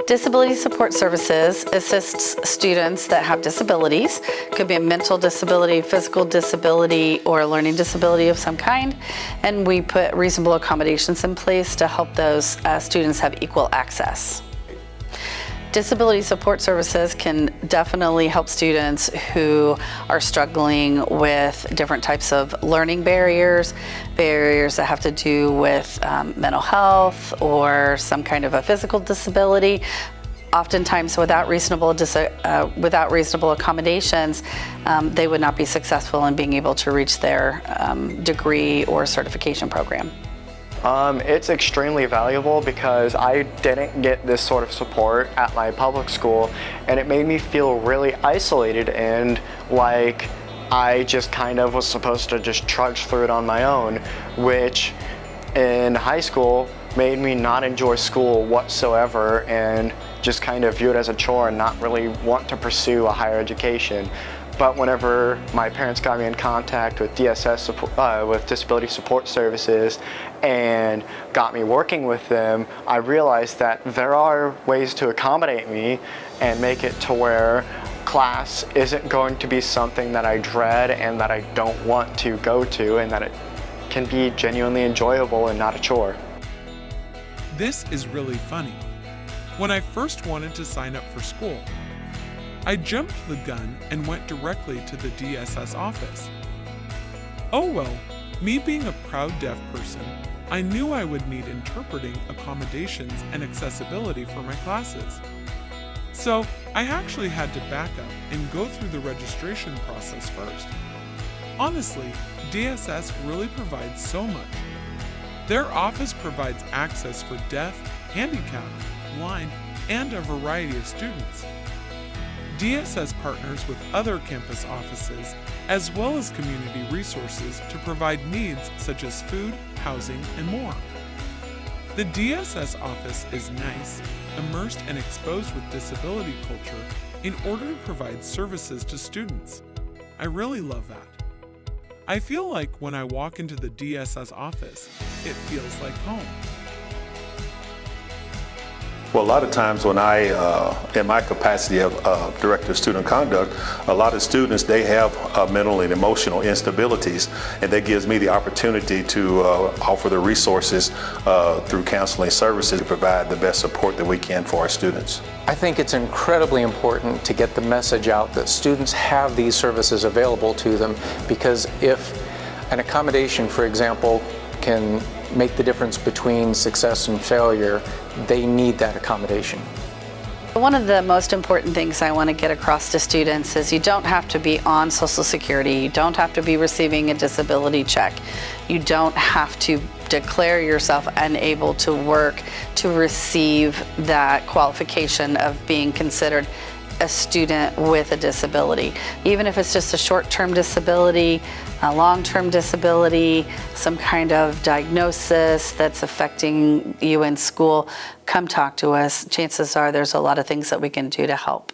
Disability Support Services assists students that have disabilities. It could be a mental disability, physical disability, or a learning disability of some kind. And we put reasonable accommodations in place to help those students have equal access. Disability Support Services can definitely help students who are struggling with different types of learning barriers that have to do with mental health or some kind of a physical disability. Oftentimes, without reasonable accommodations, they would not be successful in being able to reach their degree or certification program. It's extremely valuable because I didn't get this sort of support at my public school, and it made me feel really isolated and like I just kind of was supposed to just trudge through it on my own, which in high school made me not enjoy school whatsoever and just kind of view it as a chore and not really want to pursue a higher education. But whenever my parents got me in contact with DSS, with Disability Support Services, and got me working with them, I realized that there are ways to accommodate me and make it to where class isn't going to be something that I dread and that I don't want to go to, and that it can be genuinely enjoyable and not a chore. This is really funny. When I first wanted to sign up for school, I jumped the gun and went directly to the DSS office. Oh well, me being a proud deaf person, I knew I would need interpreting, accommodations, and accessibility for my classes. So I actually had to back up and go through the registration process first. Honestly, DSS really provides so much. Their office provides access for deaf, handicapped, blind, and a variety of students. DSS partners with other campus offices as well as community resources to provide needs such as food, housing, and more. The DSS office is nice, immersed and exposed with disability culture in order to provide services to students. I really love that. I feel like when I walk into the DSS office, it feels like home. Well, a lot of times when in my capacity of Director of Student Conduct, a lot of students, they have mental and emotional instabilities, and that gives me the opportunity to offer the resources through counseling services to provide the best support that we can for our students. I think it's incredibly important to get the message out that students have these services available to them, because if an accommodation, for example, can make the difference between success and failure, they need that accommodation. One of the most important things I want to get across to students is you don't have to be on Social Security, you don't have to be receiving a disability check, you don't have to declare yourself unable to work to receive that qualification of being considered a student with a disability. Even if it's just a short-term disability, a long-term disability, some kind of diagnosis that's affecting you in school, come talk to us. Chances are there's a lot of things that we can do to help.